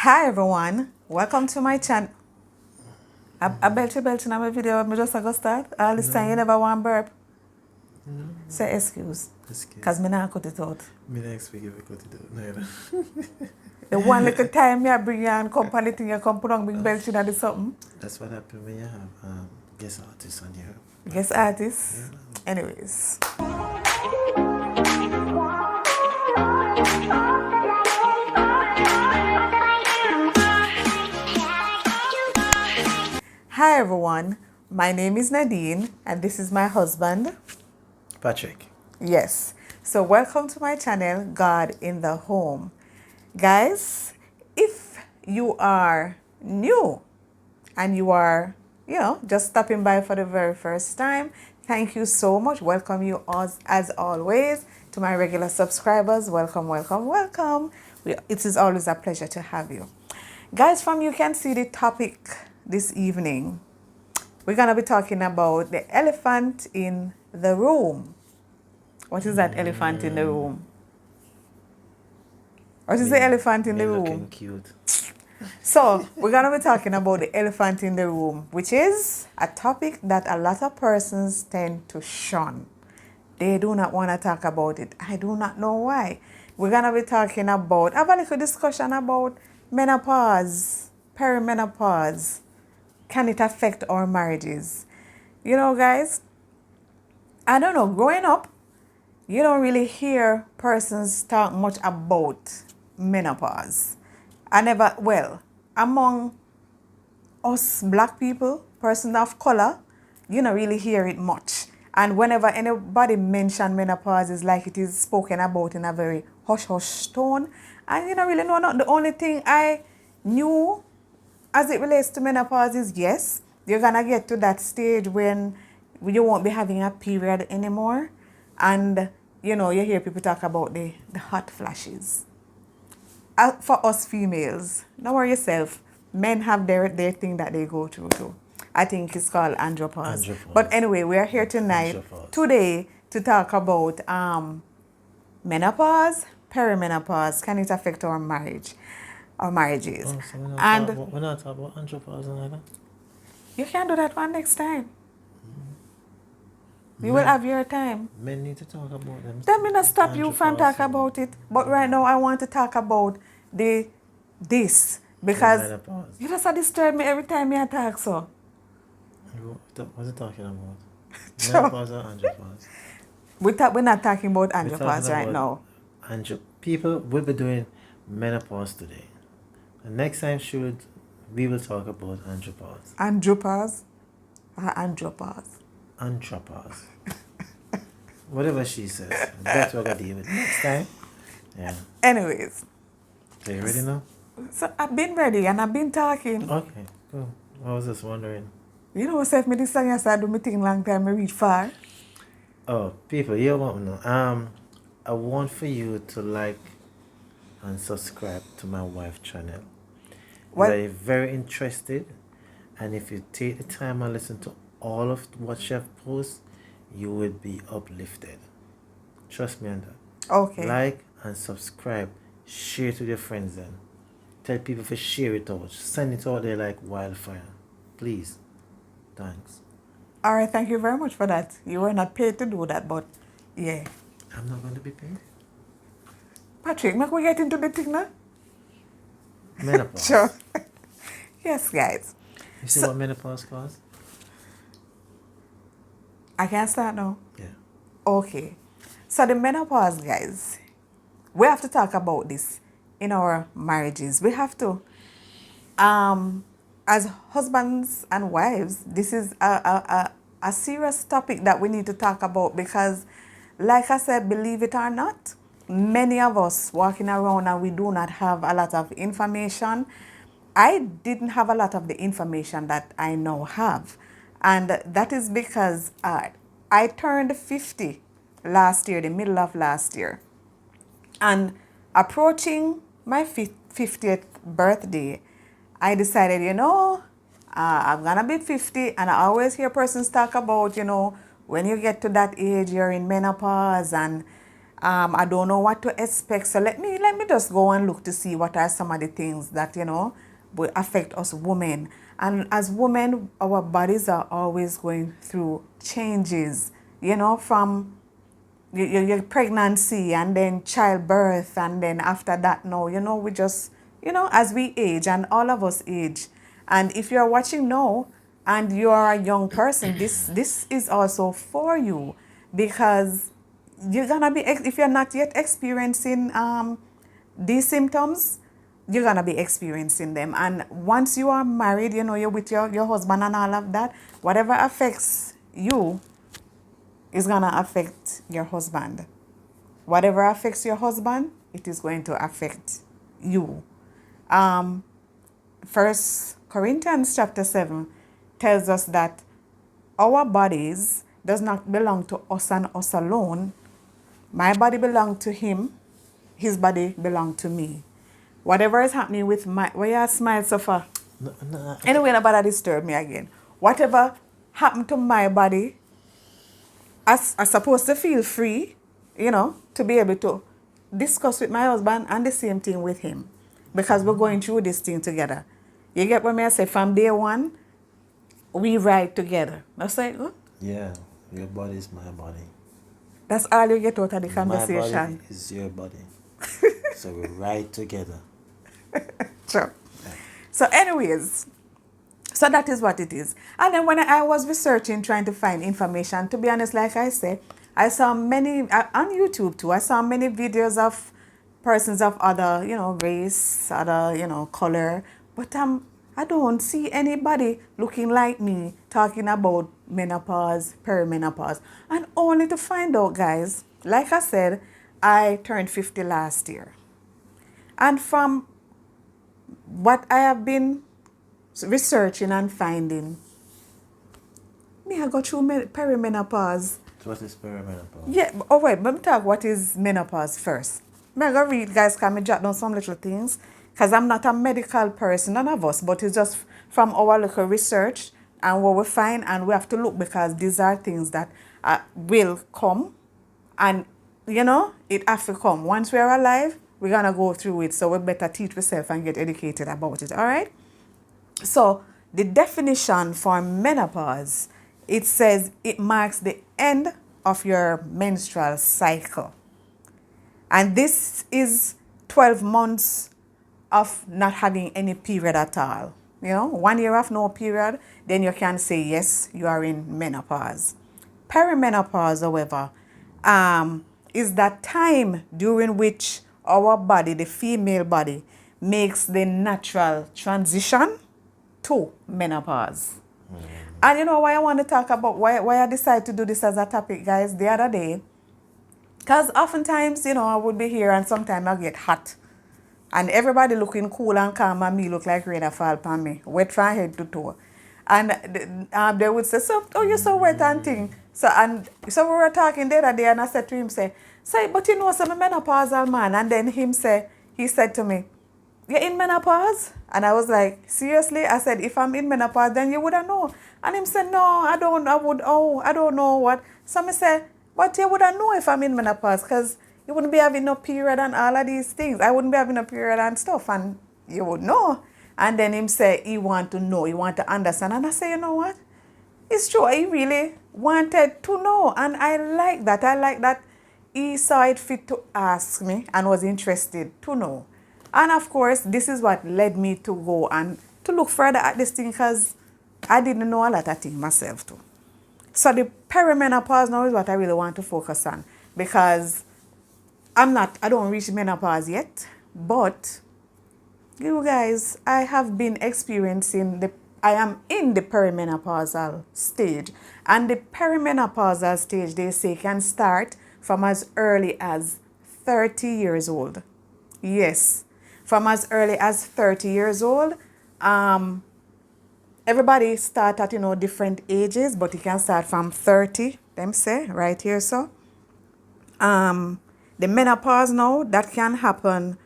Hi everyone, welcome to my channel. I belch in my video, I just go start. All this time you never want burp. No. Say excuse. Excuse. Cause me not cut it out. Me not expect you to cut it out. No, you know. The one little time me bring you and company thing you come put on big belch in the something. That's what happens when you have guest artists on your Guess artists. Yeah. Anyways. Hi everyone, my name is Nadine and this is my husband. Patrick. Yes. So welcome to my channel, God in the Home. Guys, if you are new and you are, just stopping by for the very first time, thank you so much. Welcome you as always. To my regular subscribers, welcome, welcome, welcome. It is always a pleasure to have you. Guys, from you can see the topic this evening. We're going to be talking about the elephant in the room. What is that elephant in the room? What is the elephant in the room? Looking cute. So, we're going to be talking about the elephant in the room, which is a topic that a lot of persons tend to shun. They do not want to talk about it. I do not know why. We're going to be talking about, have a little discussion about menopause, perimenopause. Can it affect our marriages? You know, guys, I don't know, growing up, you don't really hear persons talk much about menopause. Among us black people, persons of color, you don't really hear it much. And whenever anybody mention menopause, it's like it is spoken about in a very hush-hush tone. And you don't really know, not the only thing I knew as it relates to menopause is, yes, you're going to get to that stage when you won't be having a period anymore. And, you hear people talk about the hot flashes. For us females, don't worry yourself. Men have their thing that they go through too. I think it's called andropause. But anyway, we are here today to talk about menopause, perimenopause. Can it affect our marriages? Oh, so we're not talking about andropause and all that? You can do that one next time. You will have your time. Men need to talk about them. Let me not stop you from talking about it. But right now, I want to talk about this. Because you just disturb me every time you talk, so. What's it talking about? Menopause or andropause? We're not talking about andropause right now. People will be doing menopause today. And next time, we will talk about andropause. Andropause? Andropause. Andropause. Whatever she says. That's what I deal with next time. Yeah. Anyways. Are you ready now? So I've been ready and I've been talking. Okay, cool. I was just wondering. You know what's me this song I started do my thing long time, I reach far. Oh, people, you want to know. I want for you to like and subscribe to my wife's channel. We're very interested, and if you take the time and listen to all of what she posts, you will be uplifted. Trust me on that. Okay. Like and subscribe. Share it with your friends then. Tell people to share it out. Send it out there like wildfire. Please. Thanks. All right, thank you very much for that. You were not paid to do that, but yeah. I'm not going to be paid. Patrick, make we get into the thing now? Menopause. Sure. Yes, guys. You see what menopause causes? I can start now? Yeah. Okay. So the menopause, guys, we have to talk about this in our marriages. We have to, as husbands and wives, this is a serious topic that we need to talk about because, like I said, believe it or not, many of us walking around and we do not have a lot of information. I didn't have a lot of the information that I now have. And that is because I turned 50 last year, the middle of last year. And approaching my 50th birthday, I decided, I'm going to be 50. And I always hear persons talk about, when you get to that age, you're in menopause. And I don't know what to expect. So let me just go and look to see what are some of the things that, will affect us women. And as women, our bodies are always going through changes, from your pregnancy and then childbirth, and then after that now, we just, as we age, and all of us age. And if you're watching now and you're a young person, this is also for you, because you're gonna be, if you're not yet experiencing these symptoms, you're gonna be experiencing them. And once you are married, you're with your husband and all of that, whatever affects you is gonna affect your husband. Whatever affects your husband, it is going to affect you. First Corinthians chapter 7 tells us that our bodies does not belong to us and us alone. My body belongs to him, his body belongs to me. Whatever is happening with my, why you smile so far? No, no, Anyway, nobody disturb me again. Whatever happened to my body, I supposed to feel free, to be able to discuss with my husband and the same thing with him, because we're going through this thing together. You get what I say? From day one, we ride together. That's like, yeah, your body is my body. that's all you get out of the My conversation. body is your body. So we ride together. Sure. Yeah. So, anyways, so that is what it is. And then when I was researching, trying to find information, to be honest, like I said, I saw many, on YouTube too, I saw many videos of persons of other, race, other, color. But I don't see anybody looking like me talking about menopause, perimenopause. And only to find out, guys, like I said, I turned 50 last year. And from what I have been researching and finding, I go through perimenopause. So what is perimenopause? Yeah, oh wait, let me talk what is menopause first. I go read, guys, can me jot down some little things, because I'm not a medical person, none of us, but it's just from our little research and what we find, and we have to look, because these are things that will come, and it has to come. Once we're alive, we're gonna go through it, so we better teach ourselves and get educated about it, all right? So the definition for menopause, it says it marks the end of your menstrual cycle. And this is 12 months of not having any period at all. 1 year of no period, then you can say, yes, you are in menopause. Perimenopause, however, is that time during which our body, the female body, makes the natural transition to menopause. And you know why I want to talk about, why I decided to do this as a topic, guys, the other day? Because oftentimes, I would be here and sometimes I get hot. And everybody looking cool and calm, and me look like rain a fall upon me, wet from head to toe. And they would say, so, oh, you're so wet and thing. So we were talking the other day, and I said to him, say, but I'm a menopausal man. And then he said to me, you're in menopause? And I was like, seriously? I said, if I'm in menopause, then you wouldn't know. And him said, no, I don't know what. So I said, but you wouldn't know if I'm in menopause, because you wouldn't be having no period and all of these things. I wouldn't be having a period and stuff, and you would know. And then him say he want to know, he want to understand. And I say, you know what? It's true, he really wanted to know. And I like that. I like that he saw it fit to ask me and was interested to know. And of course, this is what led me to go and to look further at this thing, because I didn't know a lot of things myself too. So the perimenopause now is what I really want to focus on, because I don't reach menopause yet, but you guys, I have been experiencing I am in the perimenopausal stage. And the perimenopausal stage, they say, can start from as early as 30 years old. Yes, from as early as 30 years old. Everybody start at, different ages, but you can start from 30, them say, right here, so. The menopause now, that can happen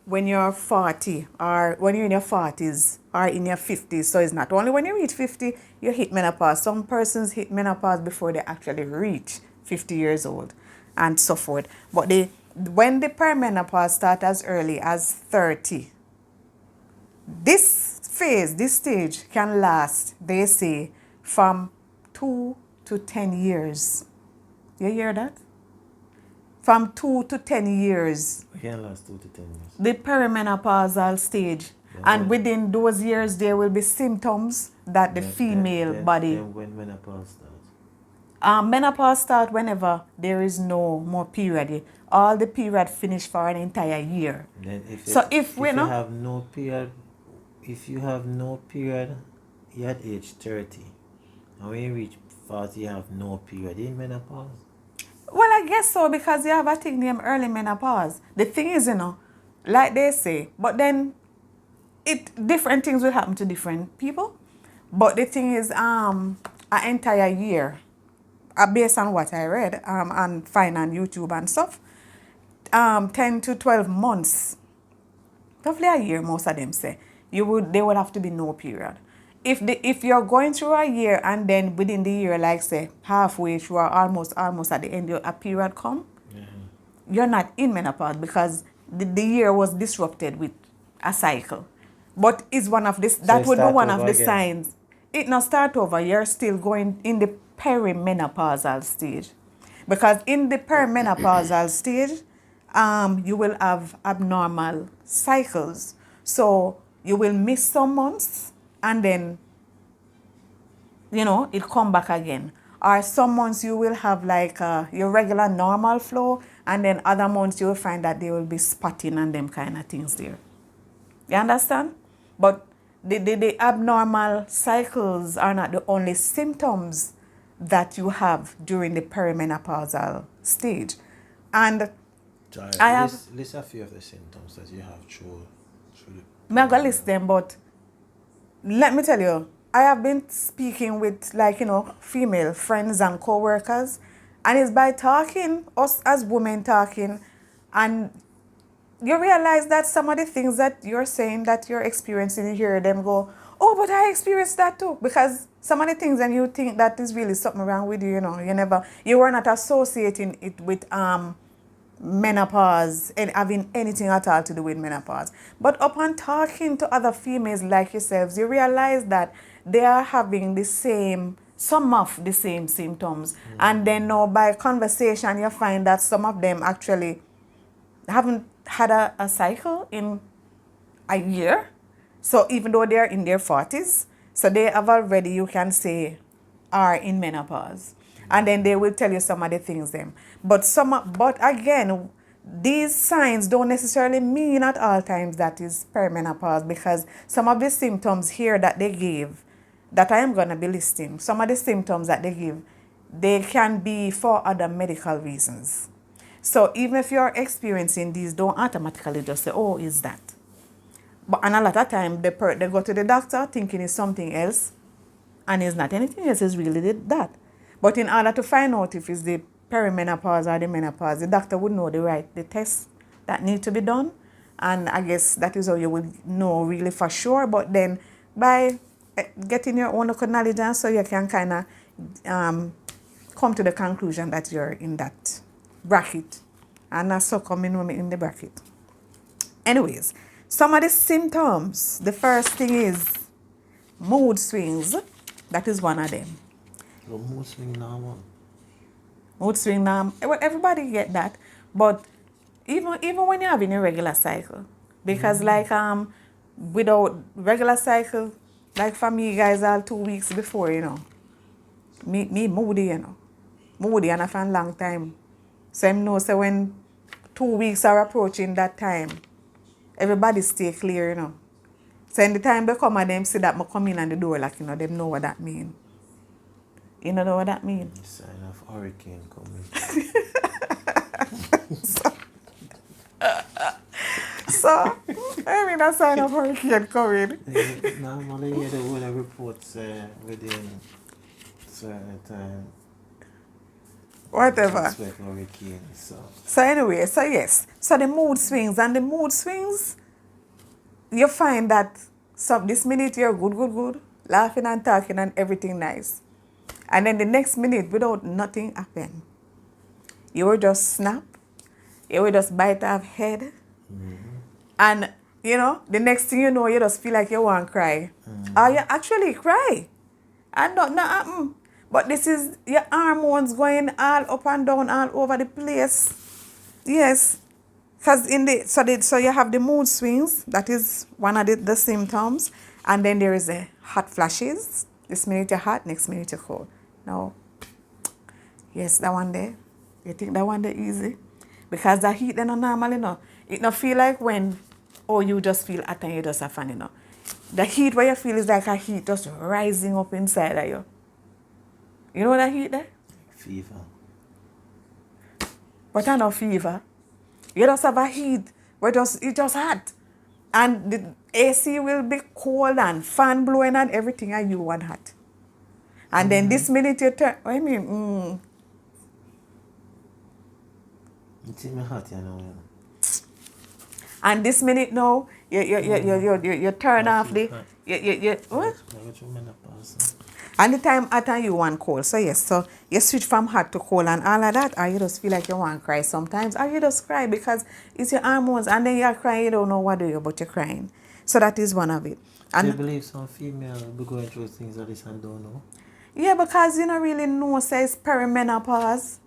when you're 40, or when you're in your 40s, or in your 50s. So it's not only when you reach 50, you hit menopause. Some persons hit menopause before they actually reach 50 years old. and so forth. But when the perimenopause starts as early as 30, this phase, this stage can last, they say, from 2 to 10 years. You hear that? From 2 to 10 years. It can last 2 to 10 years. The perimenopausal stage. Yeah, And within those years, there will be symptoms that the female body. Then when menopause starts? Menopause starts whenever there is no more period. All the period finish for an entire year. Then if you have no period, you're at age 30. And when you reach 40, you have no period. In menopause? Well, I guess so, because you have a thing named early menopause. The thing is, like they say, but then different things will happen to different people. But the thing is, an entire year, based on what I read and find on YouTube and stuff, 10 to 12 months, roughly a year, most of them say, there would have to be no period. If you're going through a year and then within the year, like say halfway through or almost at the end, a period come, you're not in menopause, because the year was disrupted with a cycle. But it's one of this. That would be one of the signs. It not start over. You're still going in the perimenopausal stage, because in the perimenopausal stage, you will have abnormal cycles. So you will miss some months, and then it come back again. Or some months you will have like your regular normal flow, and then other months you will find that there will be spotting and them kind of things there. You understand? But the abnormal cycles are not the only symptoms that you have during the perimenopausal stage. And list a few of the symptoms that you have through I'm not going to list them, but let me tell you, I have been speaking with female friends and co-workers, and it's by talking, us as women talking, and you realize that some of the things that you're saying that you're experiencing, you hear them go, oh, but I experienced that too. Because some of the things, and you think that is really something wrong with you, you were not associating it with menopause and having anything at all to do with menopause. But upon talking to other females like yourselves, you realize that they are having some of the same symptoms. And then now by conversation, you find that some of them actually haven't had a cycle in a year. So even though they're in their 40s, so they have already, you can say, are in menopause. And then they will tell you some of the things them. But again, these signs don't necessarily mean at all times that is perimenopause, because some of the symptoms here that they give, that I am going to be listing, some of the symptoms that they give, they can be for other medical reasons. So even if you're experiencing these, don't automatically just say, oh, it's that. But and a lot of time, they go to the doctor thinking it's something else, and it's not anything else, it's really that. But in order to find out if it's the perimenopause or the menopause, the doctor would know the tests that need to be done. And I guess that is how you would know really for sure. But then by getting your own knowledge, and so you can kind of come to the conclusion that you're in that bracket, and not so coming in the bracket. Anyways, some of the symptoms, the first thing is mood swings. That is one of them. Well, mood swing normal. Mood swing normal. Well, everybody get that. But even when you're having a regular cycle, because without regular cycle, like for me guys, all 2 weeks before, me moody, moody and for a long time. So I know, so when 2 weeks are approaching that time, everybody stay clear, So in the time they come and them see that I come in and the door, them know what that mean. You know what that mean? Sign of hurricane coming. So I mean a sign of hurricane coming. Normally you hear the weather reports within certain time. Whatever. Expect hurricane, So anyway, so yes. So the mood swings, you find that this minute you're good, laughing and talking and everything nice. And then the next minute, without nothing happen, you will just snap, you will just bite off head, and the next thing you know, you just feel like you want to cry. Or you actually cry. And nothing happen. But this is your hormones going all up and down all over the place. Yes. Because so you have the mood swings, that is one of the symptoms. And then there is the hot flashes. This minute you're hot, next minute you're cold. Now, yes, that one there. You think that one there easy? Because the heat then not normal, It not feel like when, you just feel hot and you just have fun, The heat where you feel is like a heat just rising up inside of you. You know that heat there? Fever. But I know fever. You just have a heat where it's just hot. And the AC will be cold and fan blowing and everything, and you want hot. And then this minute you turn, You see me hot, And this minute now, you turn off the, what? And the time after you want cold. So yes, so you switch from hot to cold and all of that, or you just feel like you want to cry sometimes, or you just cry because it's your hormones, and then you're crying, you don't know what to do, but you're crying. So that is one of it. And do you believe some females will be going through things like this and don't know? Yeah, because you don't really know, say it's perimenopause.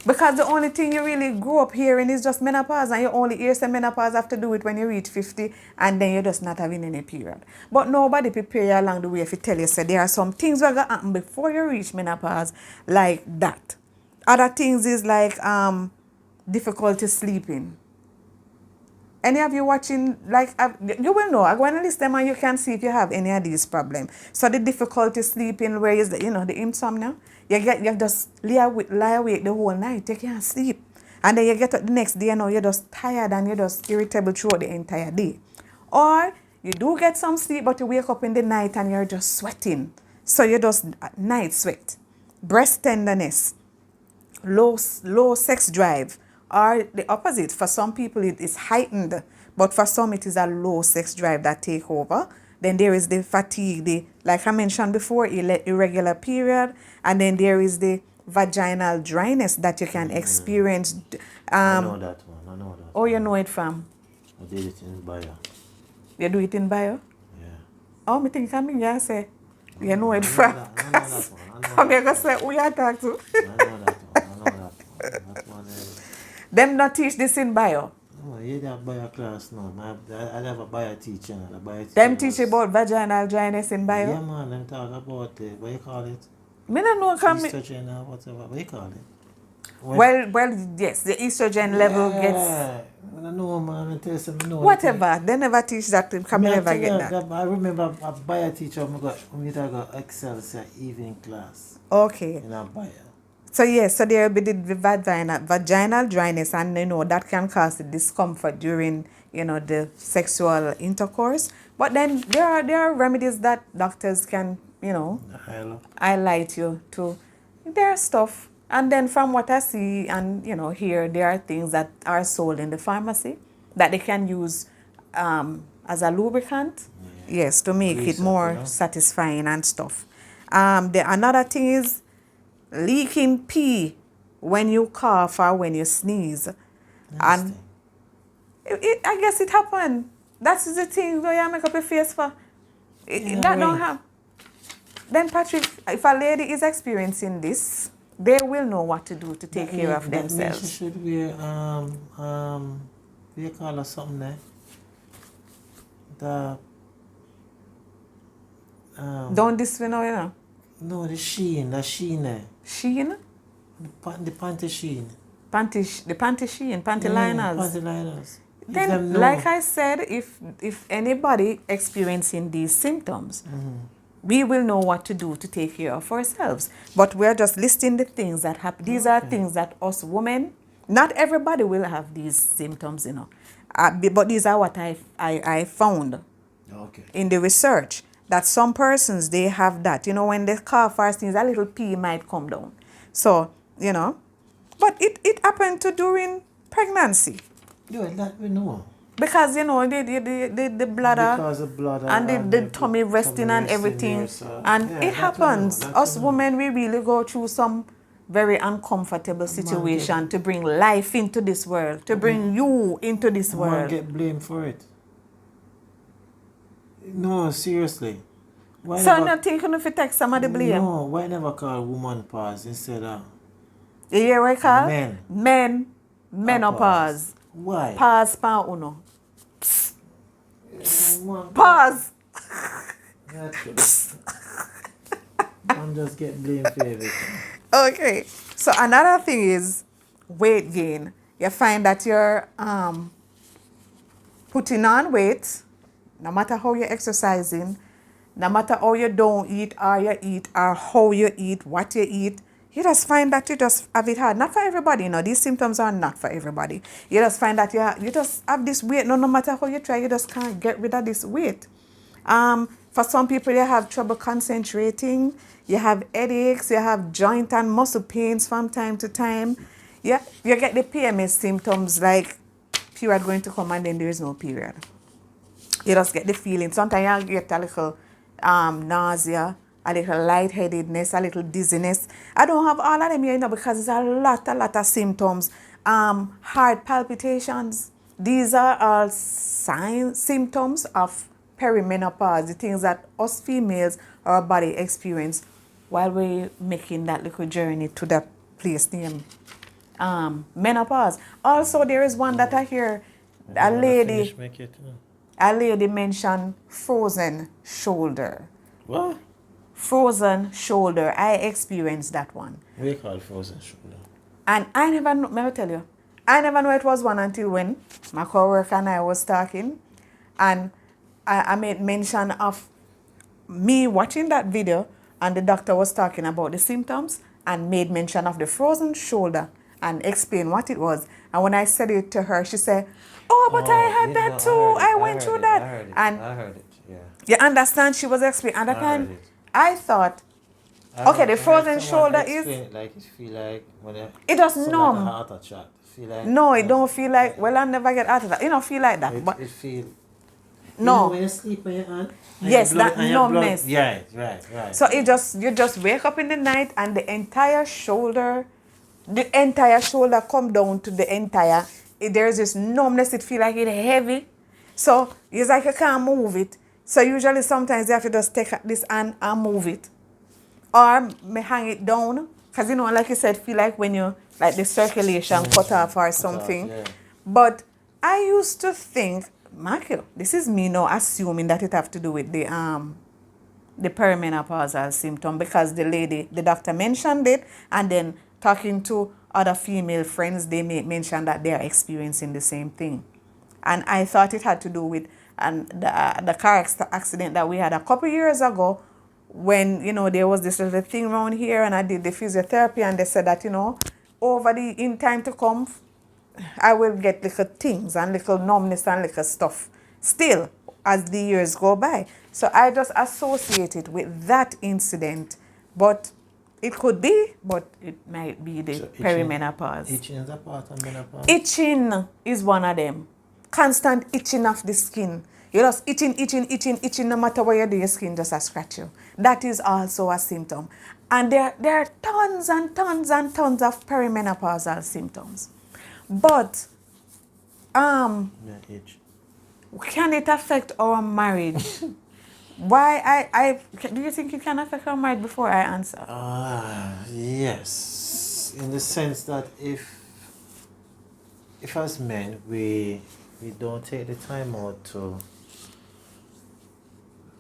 Because the only thing you really grow up hearing is just menopause, and you only hear say menopause have to do it when you reach 50, and then you're just not having any period. But nobody prepare you along the way if you tell you, say there are some things that going to happen before you reach menopause, like that. Other things is like difficulty sleeping. Any of you watching, you will know. I'm going to list them and you can see if you have any of these problems. So the difficulty sleeping, where is the insomnia? You just lie awake the whole night. You can't sleep. And then you get up the next day, you're just tired and you're just irritable throughout the entire day. Or you do get some sleep, but you wake up in the night and you're just sweating. So you just night sweat. Breast tenderness. Low sex drive, or the opposite. For some people it is heightened, but for some it is a low sex drive that take over. Then there is the fatigue, like I mentioned before, irregular period, and then there is the vaginal dryness that you can experience. I know that one. Oh, you know it from? I did it in bio. You do it in bio? Yeah. Oh, me think I say, you know it from? I know that one. I'm going to say, who you talk to? I know that one. That one is... Them not teach this in bio? No, you have bio class now. I have a bio teacher. Them teach about vaginal dryness in bio? Yeah, man. Them talk about, what you call it? Me don't know. Estrogen or whatever. What you call it? Well, yes, the estrogen level gets... I don't know, man. I tell you something. Whatever. They never teach that. Can me never get that. I remember a bio teacher when we got Excel evening class. Okay. In a bio. So yes, so there will be the vaginal dryness, and that can cause the discomfort during the sexual intercourse. But then there are remedies that doctors can highlight you to. There are stuff, and then from what I see and here, there are things that are sold in the pharmacy that they can use as a lubricant. Yeah. Yes, to make it more satisfying and stuff. Another thing is leaking pee when you cough or when you sneeze. And I guess it happened. That's the thing where you make up your face for. That don't happen. Then Patrick, if a lady is experiencing this, they will know what to do to take care of themselves. She should wear what do you call her something there? Don't this know. No, the sheen there. Sheen? The panty sheen. The panty sheen, panty liners. Panty liners. Then, like I said, if anybody experiencing these symptoms, we will know what to do to take care of ourselves. But we're just listing the things that happen. These are things that us women, not everybody will have these symptoms, but these are what I found in the research. That some persons, they have that. When they cough or sneeze, a little pee might come down. So, but it happened during pregnancy. Yeah, that we know. Because, the bladder, because the bladder and the tummy resting and everything. There, so, and it happens. Us women, we really go through some very uncomfortable situation to bring life into this world, to bring you into this Man world. get blamed for it. No, seriously. Why So never, not thinking if you take some of the blame. no, why never call woman pause instead of You hear what I call? men? Menopause. Why? Pause pa uno. Man, Pause. man just get blamed for everything. Okay. So another thing is weight gain. You find that you're putting on weight, no matter how you're exercising, no matter how you don't eat or you eat or how you eat, what you eat, you just find that you just have it hard. Not for everybody, you know. These symptoms are not for everybody. You just find that you just have this weight. No matter how you try, you just can't get rid of this weight. For some people, you have trouble concentrating. You have headaches. You have joint and muscle pains from time to time. Yeah, you get the PMS symptoms like period going to come and then there is no period. You just get the feeling. Sometimes you get a little nausea, a little lightheadedness, a little dizziness. I don't have all of them here, you know, because it's a lot of symptoms. Heart palpitations. These are all symptoms of perimenopause, the things that us females, our body experience while we're making that little journey to that place named menopause. Also, there is one that I hear a lady mentioned frozen shoulder. What? Frozen shoulder. I experienced that one. What do you call frozen shoulder? And I never know, let me tell you, I never knew it was one until when my coworker and I was talking. And I made mention of me watching that video and the doctor was talking about the symptoms and made mention of the frozen shoulder and explained what it was. And when I said it to her, she said, oh, but I had that too. I went through that. I heard it, yeah. You understand? She was explaining. At the time, I thought, I okay, the frozen shoulder is... it like it feel like when it does like numb. a heart attack. Feel like, no, it don't feel like, well, I never get out of that. You don't feel like that. But it feel... no. You know when you sleep on your hand? Yes, that numbness. Yeah, right. So you just wake up in the night and the entire shoulder come down to the entire, there's this numbness, it feel like it's heavy. So it's like you can't move it. So usually sometimes you have to just take this hand and move it. Or may hang it down. Because you know, like you said, feel like when you, like the circulation cut off or something. Yeah. But I used to think, Michael, this is me now assuming that it have to do with the perimenopausal symptom because the doctor mentioned it, and then talking to other female friends, they may mention that they are experiencing the same thing. And I thought it had to do with the car accident that we had a couple years ago when, you know, there was this little thing around here and I did the physiotherapy and they said that, you know, in time to come, I will get little things and little numbness and little stuff still as the years go by. So I just associate it with that incident. But it could be, but it might be the perimenopause. Itching is a part of menopause? Itching is one of them. Constant itching of the skin. You're just itching, no matter where you do, your skin just a scratch you. That is also a symptom. And there are tons and tons and tons of perimenopausal symptoms. But can it affect our marriage? Why do you think it can affect our marriage before I answer? Yes. In the sense that if as men we don't take the time out to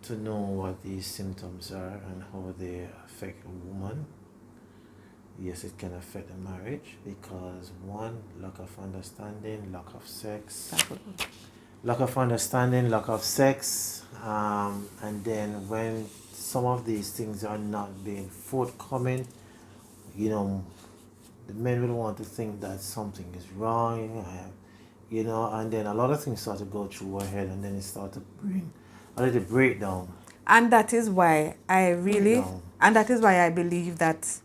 know what these symptoms are and how they affect a woman, yes, it can affect the marriage because one, lack of understanding, lack of sex, and then when some of these things are not being forthcoming, you know, the men will want to think that something is wrong, you know, and then a lot of things start to go through our head and then it starts to bring a little breakdown. And that is why I believe that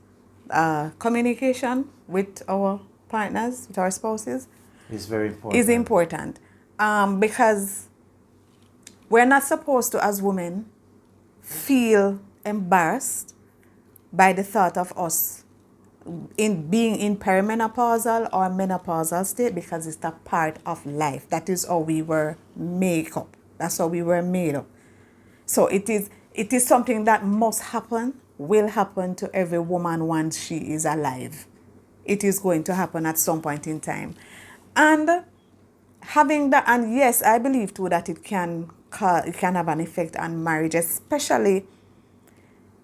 communication with our partners, with our spouses, is very important. Is important. Because we're not supposed to, as women, feel embarrassed by the thought of us in being in perimenopausal or menopausal state because it's a part of life. That is how we were made up. That's how we were made up. So it is something that must happen, will happen to every woman once she is alive. It is going to happen at some point in time. And having that, and yes, I believe too that it can have an effect on marriage, especially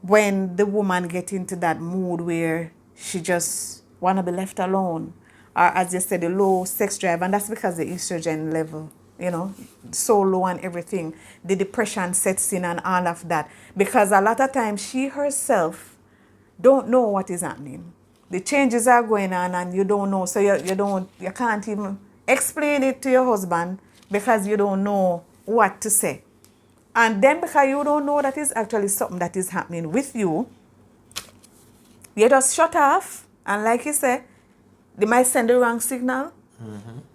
when the woman get into that mood where she just want to be left alone, or as you said, the low sex drive, and that's because the estrogen level, so low and everything, the depression sets in and all of that, because a lot of times she herself don't know what is happening. The changes are going on and you don't know, so you can't even explain it to your husband because you don't know what to say. And then because you don't know that is actually something that is happening with you, you just shut off. And like you said, they might send the wrong signal.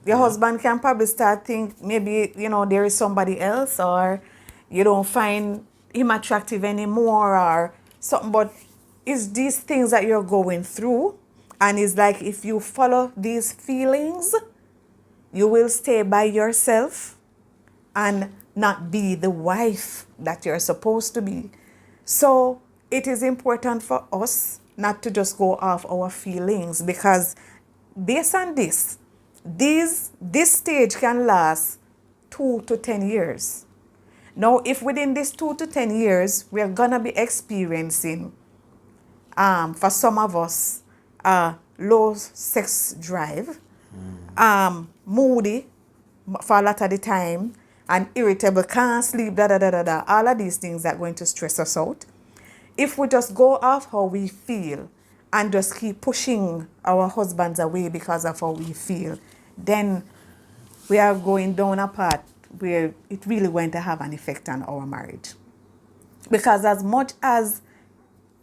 Your husband can probably start think maybe, there is somebody else, or you don't find him attractive anymore or something. But it's these things that you're going through. And it's like if you follow these feelings, you will stay by yourself and not be the wife that you're supposed to be. So it is important for us not to just go off our feelings, because based on this stage can last 2 to 10 years. Now, if within this 2 to 10 years, we're going to be experiencing, for some of us, low sex drive, moody for a lot of the time, and irritable, can't sleep, all of these things that are going to stress us out. If we just go off how we feel and just keep pushing our husbands away because of how we feel, then we are going down a path where it really going to have an effect on our marriage. Because as much as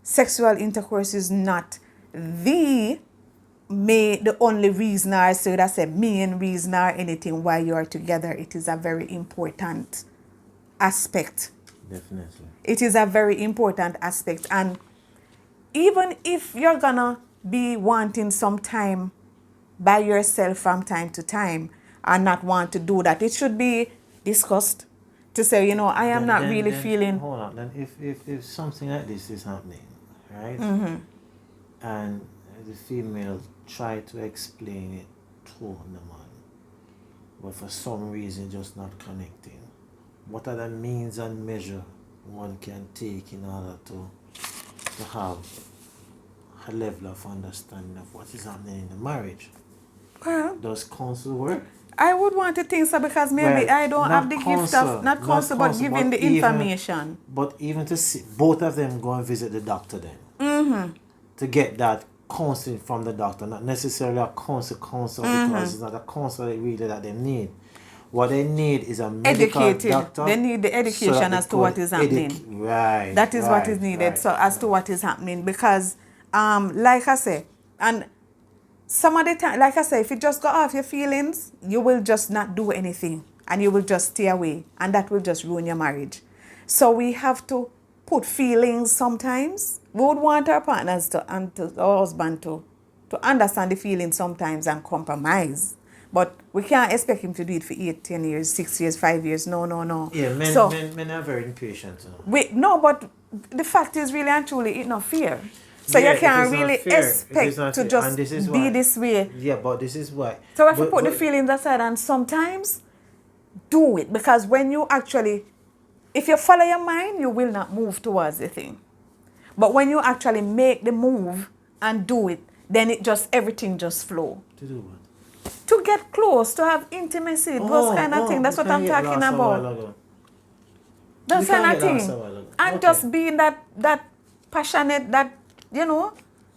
sexual intercourse is not the only reason, or so that's a main reason or anything why you are together, it is a very important aspect. Definitely. It is a very important aspect. And even if you're gonna be wanting some time by yourself from time to time and not want to do that, it should be discussed to say, I am not really feeling. Hold on. Then if something like this is happening, right? And the female try to explain it to the man, but for some reason just not connecting. What are the means and measure one can take in order to have a level of understanding of what is happening in the marriage? Well, does counsel work? I would want to think so, because maybe Well, I don't have the gift of, not counsel, but giving the information. But even to see both of them go and visit the doctor then. To get that counseling from the doctor, not necessarily a counsel, because it's not a counsel really that they need. What they need is a medical doctor. They need the education as to what is happening. Right. That is what is needed. So as to what is happening, because like I say, and some of the time, like I say, if you just go off your feelings, you will just not do anything and you will just stay away, and that will just ruin your marriage. So we have to put feelings sometimes. We would want our partners and our husband to understand the feelings sometimes and compromise. But we can't expect him to do it for 8, 10 years, 6 years, 5 years. No. Yeah, men are very impatient. But the fact is, really and truly, it's not fair. So you can't really expect to just be this way. Yeah, but this is why. So if you put the feelings aside and sometimes do it, because when you actually, if you follow your mind, you will not move towards the thing. But when you actually make the move and do it, then everything just flow. To do what? To get close, to have intimacy, those kind of things. That's what I'm talking about. Those kind of things. And just being that passionate, that,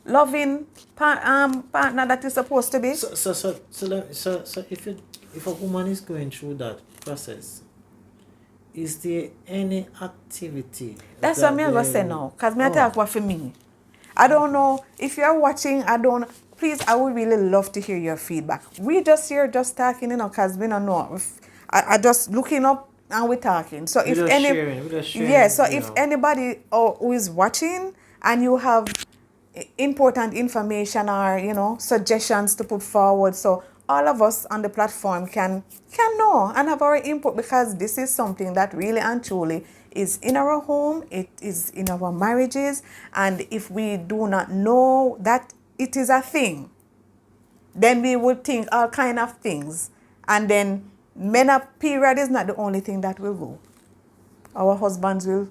loving partner that you're supposed to be. So if a woman is going through that process, is there any activity? That's what I'm going to say now, because I talk about for me. I don't know if you're watching. Please, I would really love to hear your feedback. We just here just talking, because we don't know. I just looking up and we're talking. So we're if just sharing, if anybody who is watching and you have important information or, suggestions to put forward. So all of us on the platform can know and have our input, because this is something that really and truly is in our home, it is in our marriages. And if we do not know that it is a thing, then we would think all kind of things. And then period is not the only thing that will go. Our husbands will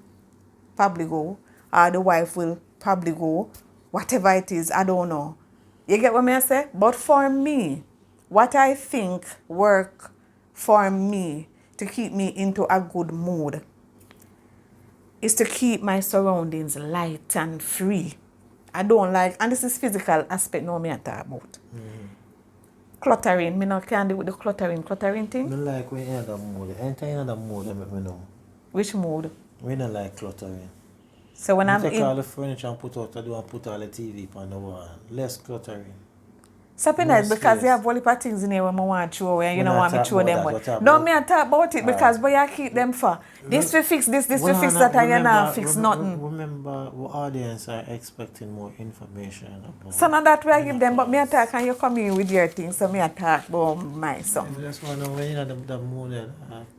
probably go, or the wife will probably go, whatever it is, I don't know. You get what I say? But for me, what I think work for me to keep me into a good mood is to keep my surroundings light and free. I don't like, and this is physical aspect no me I talk about. Cluttering, me not can do with the cluttering I thing. like when you're in that mood. Anytime you're in that mood, I make me know. Which mood? We don't like cluttering. So when I I'm take in, all the furniture and put out the door and put all the TV on the wall. Less cluttering. something More else, because you space. have all the things in here when I want to throw away and you When don't I want me to talk throw about them that, away. what talk No, about? me I talk about it, because Alright. but you keep them for. This we fix this we fix that, and you not fix nothing. Remember, our audience are expecting more information about Some of that way I give them, but me I menopause. talk and you come in with your things, so me I talk about my son. I just want to know when you're in the mood.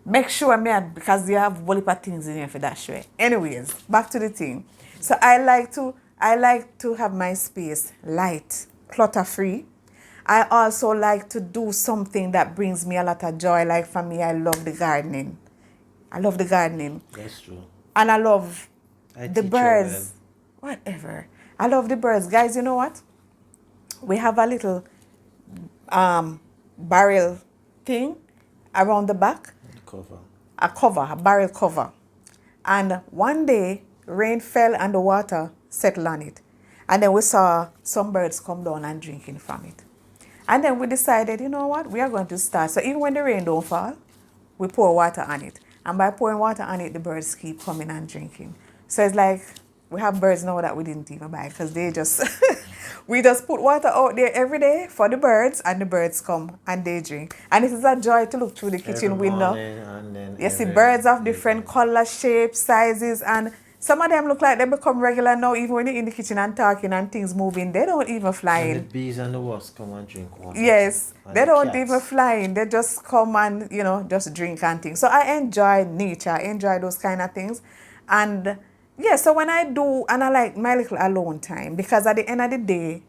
Make sure because you have whole heap of things in here for that way. Anyways, back to the thing. So I like to have my space light, clutter free. I also like to do something that brings me a lot of joy. Like for me, I love the gardening. I love the gardening. That's true. And I love I the teach you well. birds. Whatever. I love the birds. Guys, you know what? We have a little barrel thing around the back, The cover. a barrel cover. And one day, rain fell and the water settled on it. And then we saw some birds come down and drinking from it. And then we decided, you know what, we are going to start. So even when the rain don't fall, we pour water on it. And by pouring water on it, the birds keep coming and drinking. So it's like we have birds now that we didn't even buy, because they just, we just put water out there every day for the birds, and the birds come and they drink. And it is a joy to look through the kitchen Every window. morning and then You see every birds of different evening. colors, shapes, sizes, and some of them look like they become regular now. Even when you're in the kitchen and talking and things moving, they don't even fly And the in. bees and the wasps come and drink water. Yes, And they the don't even cats. fly in. They just come and, just drink and things. So I enjoy nature. I enjoy those kind of things. And yeah, so when I do, and I like my little alone time, because at the end of the day,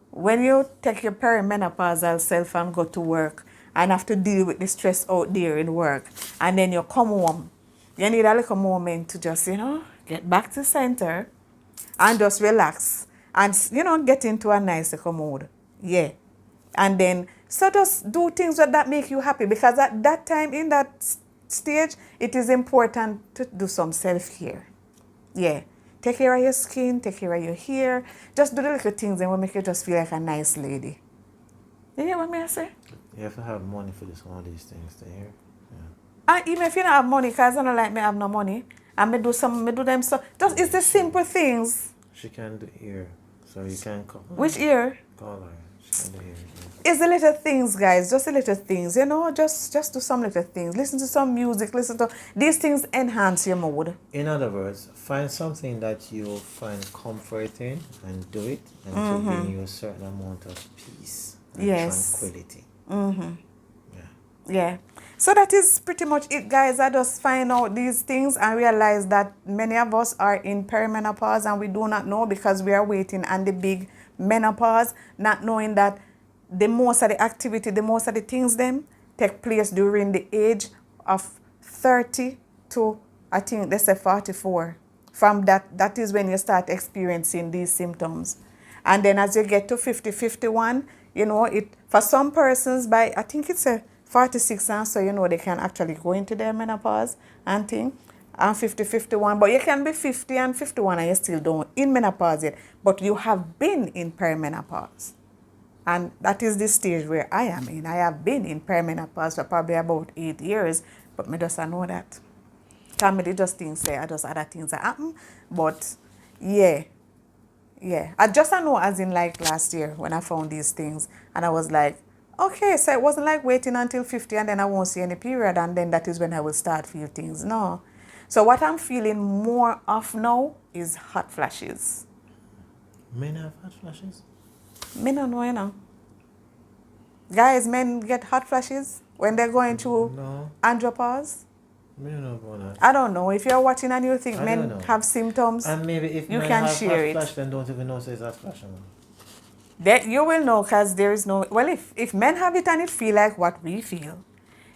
when you take your perimenopausal self and go to work and have to deal with the stress out there in work, and then you come home, you need a little moment to just, get back to center and just relax and, get into a nice little mood. Yeah. And then, so just do things that make you happy, because at that time, in that stage, it is important to do some self-care. Yeah. Take care of your skin, take care of your hair. Just do the little things and will make you just feel like a nice lady. You hear what I say? You have to have money for this, all these things to hear. And even if you don't have money, because I don't like me have no money, and me do them so. Just it's the simple things. She can do ear, so you can call her. Which ear? Call her. She can do ear. It's the little things, guys. Just the little things. Just do some little things. Listen to some music. Listen to these things enhance your mood. In other words, find something that you find comforting and do it, and it will bring you a certain amount of peace and Yes. tranquility. Yeah. So that is pretty much it, guys. I just find out these things and realize that many of us are in perimenopause and we do not know, because we are waiting on the big menopause, not knowing that the most of the activity, the most of the things them take place during the age of 30 to, I think they say 44. From that is when you start experiencing these symptoms. And then as you get to 50, 51, it for some persons by, I think it's a 46, and so they can actually go into their menopause and thing. And 50, 51, but you can be 50 and 51 and you still don't in menopause yet, but you have been in perimenopause. And that is the stage where I am in. I have been in perimenopause for probably about 8 years, but me just know that. Can me just things say, I just other things that happen, but yeah. I just know, as in like last year when I found these things and I was like, okay, so it wasn't like waiting until 50 and then I won't see any period and then that is when I will start feel things. No. So what I'm feeling more of now is hot flashes. Men have hot flashes? Men don't know, you know. Guys, men get hot flashes when they're going through No, andropause. me don't know about that. I don't know. If you're watching and you think I don't men know. have symptoms, And maybe if you men can have share hot it. flash, then don't even know say it's hot flash. That you will know because there is no... Well, if men have it and it feel like what we feel,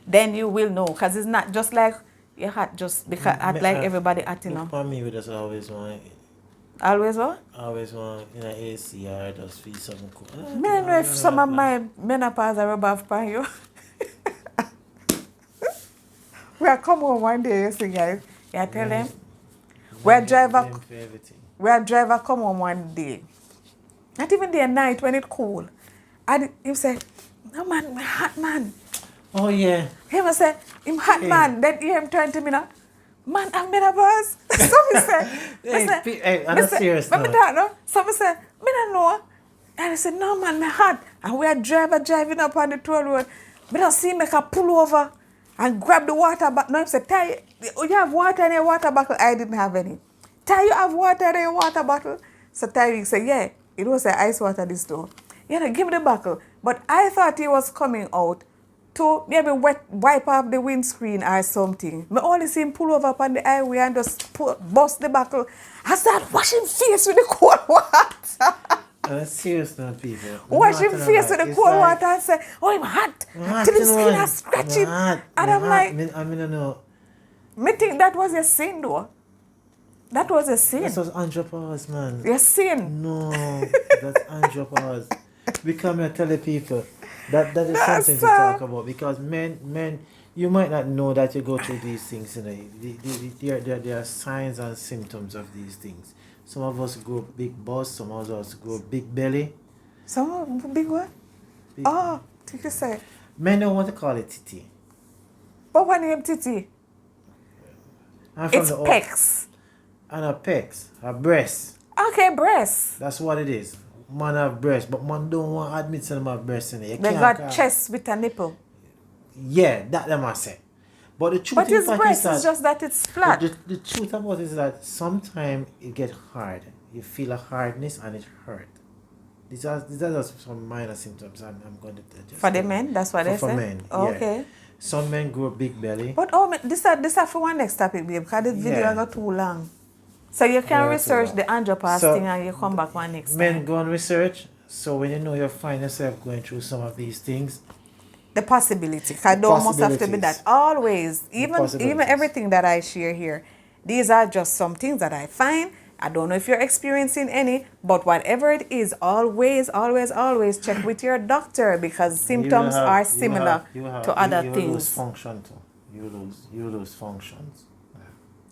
then you will know because it's not just like you're hot just because hot like everybody hot, you Look know. for me, we just Always what? always want in an AC or just feel something cool. Me don't know if some of my menopause are rub off by you. We are come home one day, you see, guys. Yeah, tell them. Where driver for everything. come home one day. Not even day and night when it cool. And him say, no man, me hot man. Oh yeah. Him say, him hot Hey. man. Then him turn to me now. Man, I'm menopause. So me say, Hey, I'm not serious let me now. talk no. So me say, me don't know. And he said, no man, me hot. And we are driving up on the toll road. Me don't see me can pull over and grab the water bottle. No, him said, Ty, you have water in your water bottle? I didn't have any. Ty, you have water in your water bottle? So Ty said, yeah. It was the ice water this door. Yeah, no, give me the bottle. But I thought he was coming out to maybe wipe off the windscreen or something. Me only see him pull over upon the highway and just bust the buckle. I start washing face with the cold water. I'm serious now, people. Washing face with the cold water and say, oh, I'm hot. Till his skin is scratching. And I'm like, I mean, I know. me think that was a sin though. That was a sin. That was andropause, man. A sin. No, that's andropause. Because I tell the people that is That's something to talk about. Because men, you might not know that you go through these things. You know, there are signs and symptoms of these things. Some of us grow big bust, some of us grow big belly. Some big what? Big, Oh, take a say. Men don't want to call it titty. But what name titty? It's pecs. And a pecs, a breast. Okay, breasts. That's what it is. Man have breast, but man don't want to admit to them have breast in it. They got chest with a nipple. Yeah, that them I say. But the truth But his is breast that is just that it's flat. the truth about it is that sometimes it get hard. You feel a hardness and it hurt. These are just some minor symptoms I'm going to just For the men, that's what they say? For men, Oh, yeah. okay. Some men grow big belly. But this are for one next topic, babe, because the video Yeah. got too long. So you can Yeah, research too the andropause So, thing and you come back one next Men time. go and research. So when you know you find yourself going through some of these things, The possibility. Because don't must have to be that. Always. Even possibilities. everything that I share here, these are just some things that I find. I don't know if you're experiencing any, but whatever it is, always check with your doctor because symptoms are similar to other things. You lose function too. You lose functions.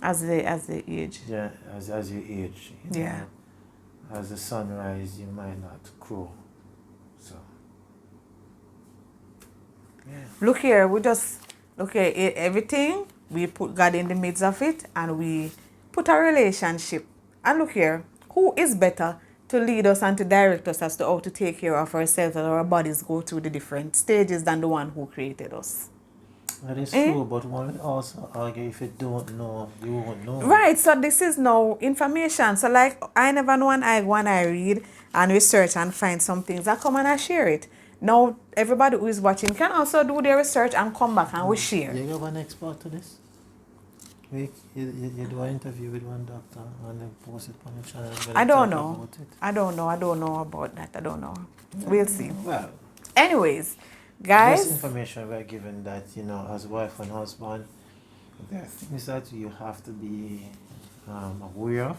As they age. Yeah, as you age. You Yeah. know, as the sun rises, you might not grow. So. Yeah. Look here, everything, we put God in the midst of it and we put a relationship. And look here, who is better to lead us and to direct us as to how to take care of ourselves and our bodies go through the different stages than the one who created us? That is true, but one will also argue if you don't know, you won't know. Right, so this is now information. So like, I never know when I read and research and find some things, I come and I share it. Now, everybody who is watching can also do their research and come back and we share. You have an expert to this? You do an interview with one doctor and then post it on the channel. I don't know. I don't know about that. I don't know. We'll see. Well, anyways, guys. This information we're given that, you know, as wife and husband, there are things that you have to be aware of.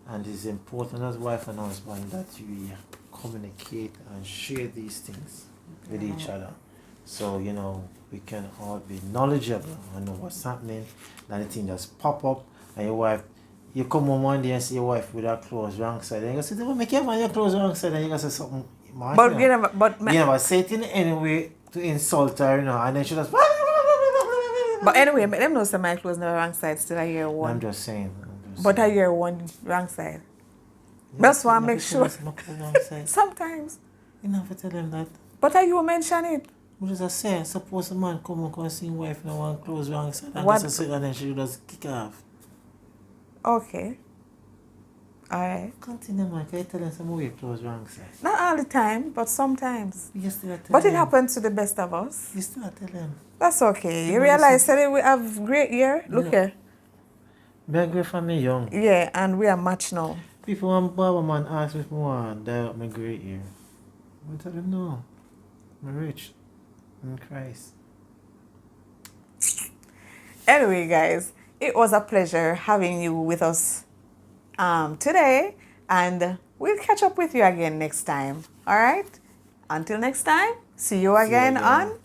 And it's important as wife and husband that we communicate and share these things with each other. So, you know, we can all be knowledgeable and know what's happening. Then the thing just pop up and your wife, you come home one day and see your wife with her clothes wrong side. And you say, well, make your clothes wrong side. And you say something. But you never say it in any way to insult her, you know, and then she just. But anyway, let them know some my clothes never wrong side. Still I hear one. I'm just saying. But I hear one wrong side. That's why I make sure. Sometimes. You never tell them that. But you mention it. What does I say? Suppose a man come and see his wife and one clothes wrong side and just sit and then she just kick off. Okay. Alright. Continue, man. Can you tell them some way close wrong side? Not all the time, but sometimes. You still tell But it them. happens to the best of us. You still tell them. That's okay. You But realize listen, that we have great year? Look no. here. Me a great family young. Yeah, and we are matched now. People want barber man ask me if I want die up my great year. I tell them no. I'm rich. In Christ. Anyway, guys, it was a pleasure having you with us today, and we'll catch up with you again next time. All right? Until next time, see you again on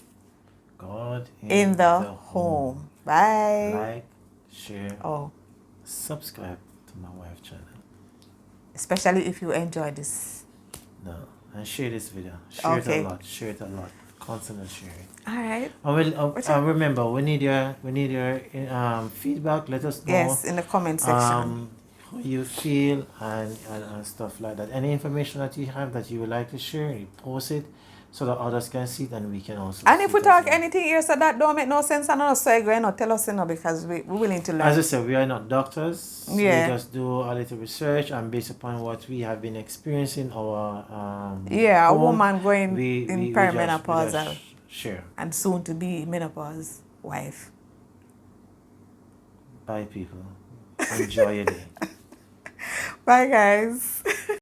God In the Home. Bye. Like, share, Oh, subscribe to my wife's channel. especially if you enjoy this. No. And share this video. Share it Okay. a lot. Share it a lot. Constantly share it. All right. Remember, we need your feedback. Let us know. Yes, in the comment section. How you feel and stuff like that. Any information that you have that you would like to share, you post it so that others can see it and we can also And see if we it talk as well. anything here so that don't make no sense and so you're going to tell us, because we're willing to learn. As I said, we are not doctors. Yeah. We just do a little research, and based upon what we have been experiencing our a home, woman going we perimenopause just share. and soon to be menopause wife. Bye, people. Enjoy your day. Bye, guys.